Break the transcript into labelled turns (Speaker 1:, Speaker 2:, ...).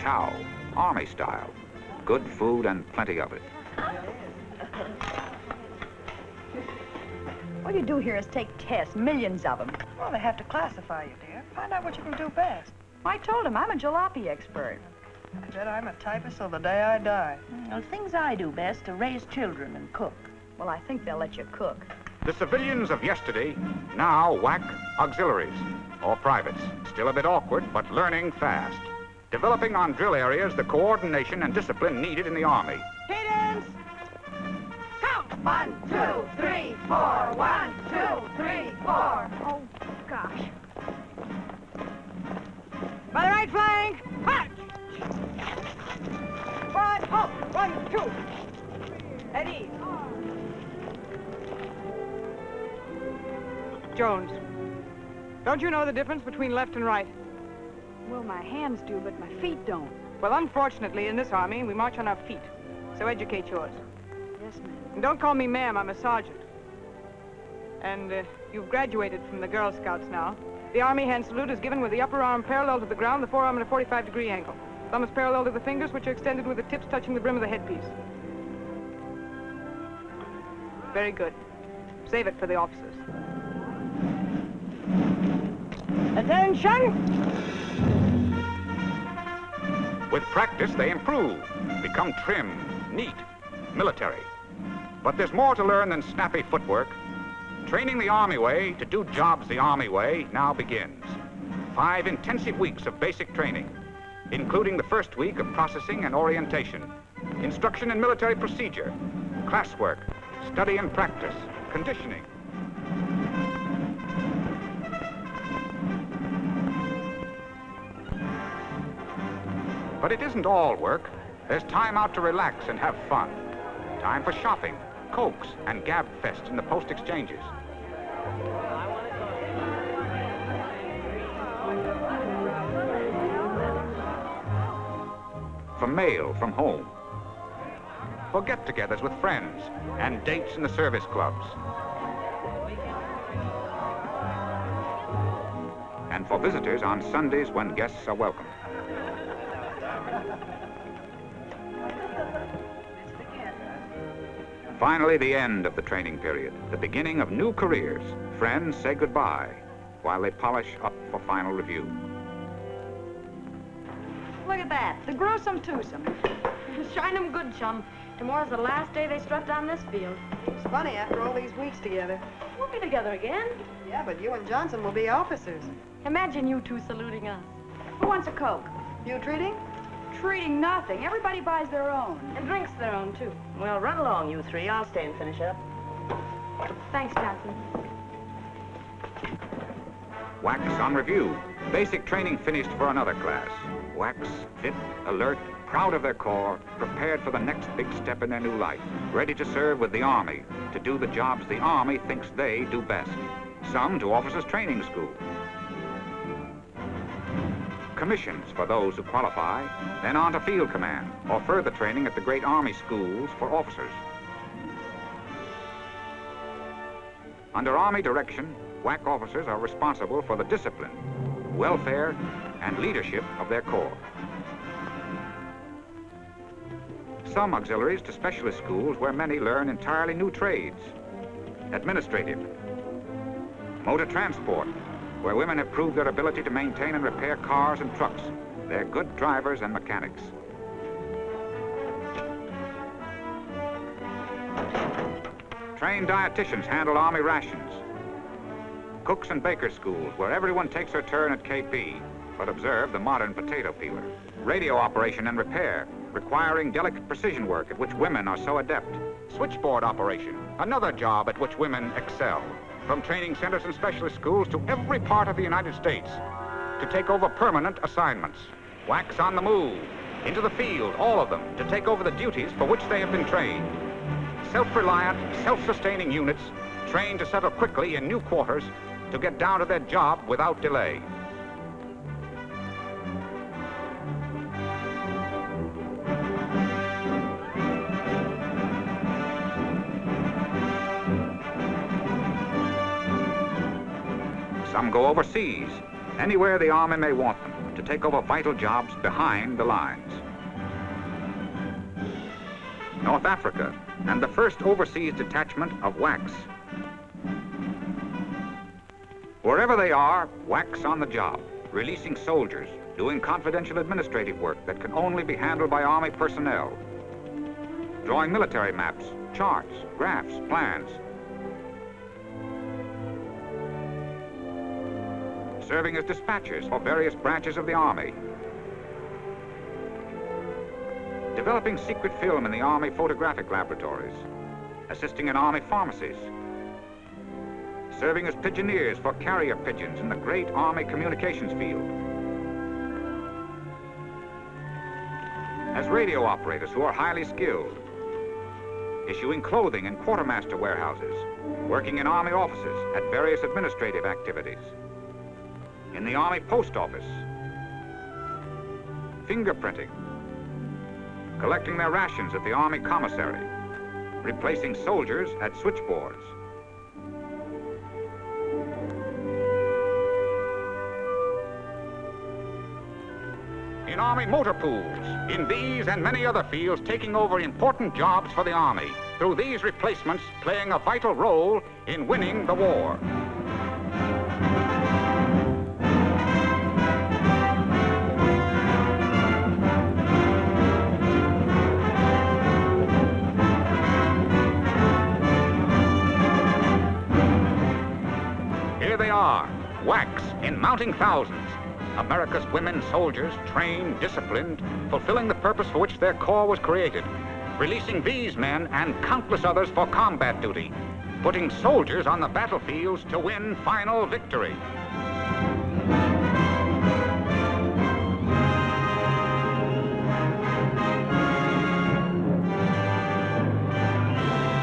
Speaker 1: chow, Army style. Good food and plenty of it.
Speaker 2: What you do here is take tests, millions of them.
Speaker 3: Well, they have to classify you, dear. Find out what you can do best.
Speaker 2: I told him I'm a jalopy expert.
Speaker 3: I bet I'm a typist till the day I die.
Speaker 4: Well, things I do best are raise children and cook.
Speaker 2: Well, I think they'll let you cook.
Speaker 1: The civilians of yesterday now whack auxiliaries, or privates. Still a bit awkward, but learning fast. Developing on drill areas the coordination and discipline needed in the Army.
Speaker 2: Cadence! Count! 1, 2, 3, 4. 1, 2, 3, 4. Oh, gosh. By the right flank, march! One, halt! 1, 2. At ease.
Speaker 5: Jones, don't you know the difference between left and right?
Speaker 2: Well, my hands do, but my feet don't.
Speaker 5: Well, unfortunately, in this army, we march on our feet. So educate yours.
Speaker 2: Yes, ma'am.
Speaker 5: And don't call me ma'am, I'm a sergeant. And you've graduated from the Girl Scouts now. The Army hand salute is given with the upper arm parallel to the ground, the forearm at a 45-degree angle. Thumb is parallel to the fingers, which are extended with the tips touching the brim of the headpiece. Very good. Save it for the officers.
Speaker 2: Attention!
Speaker 1: With practice, they improve, become trim, neat, military. But there's more to learn than snappy footwork. Training the Army way to do jobs the Army way now begins. 5 intensive weeks of basic training, including the first week of processing and orientation, instruction in military procedure, classwork, study and practice, conditioning. But it isn't all work. There's time out to relax and have fun. Time for shopping, cokes, and gab fest in the post exchanges. For mail from home. For get-togethers with friends and dates in the service clubs. And for visitors on Sundays when guests are welcome. Finally, the end of the training period, the beginning of new careers. Friends say goodbye while they polish up for final review.
Speaker 6: Look at that, the gruesome twosome. Shine 'em good, chum. Tomorrow's the last day they strut down this field.
Speaker 3: It's funny, after all these weeks together.
Speaker 6: We'll be together again.
Speaker 3: Yeah, but you and Johnson will be officers.
Speaker 6: Imagine you two saluting us.
Speaker 2: Who wants a Coke?
Speaker 3: You treating?
Speaker 2: Treating nothing. Everybody buys their own.
Speaker 6: And drinks their own, too.
Speaker 4: Well, run along, you three. I'll stay and finish up.
Speaker 6: Thanks, Johnson.
Speaker 1: Wax on review. Basic training finished for another class. Wax, fit, alert, proud of their corps, prepared for the next big step in their new life, ready to serve with the Army, to do the jobs the Army thinks they do best. Some to officers' training school. Commissions for those who qualify, then on to field command, or further training at the great Army schools for officers. Under Army direction, WAC officers are responsible for the discipline, welfare, and leadership of their corps. Some auxiliaries to specialist schools where many learn entirely new trades. Administrative, motor transport, where women have proved their ability to maintain and repair cars and trucks. They're good drivers and mechanics. Trained dietitians handle Army rations. Cooks and baker schools, where everyone takes their turn at KP, but observe the modern potato peeler. Radio operation and repair, requiring delicate precision work at which women are so adept. Switchboard operation, another job at which women excel. From training centers and specialist schools to every part of the United States to take over permanent assignments. Wax on the move, into the field, all of them, to take over the duties for which they have been trained. Self-reliant, self-sustaining units, trained to settle quickly in new quarters, to get down to their job without delay. Some go overseas, anywhere the Army may want them. to take over vital jobs behind the lines. North Africa and the first overseas detachment of WACs. Wherever they are, WACs on the job, releasing soldiers, doing confidential administrative work that can only be handled by Army personnel, drawing military maps, charts, graphs, plans, serving as dispatchers for various branches of the Army, developing secret film in the Army photographic laboratories, assisting in Army pharmacies, serving as pigeoneers for carrier pigeons in the great Army communications field, as radio operators who are highly skilled, issuing clothing in quartermaster warehouses, working in Army offices at various administrative activities, in the Army post office, fingerprinting, collecting their rations at the Army commissary, replacing soldiers at switchboards. In Army motor pools, in these and many other fields, taking over important jobs for the Army, through these replacements playing a vital role in winning the war. Here they are, WACs in mounting thousands. America's women soldiers, trained, disciplined, fulfilling the purpose for which their corps was created, releasing these men and countless others for combat duty, putting soldiers on the battlefields to win final victory.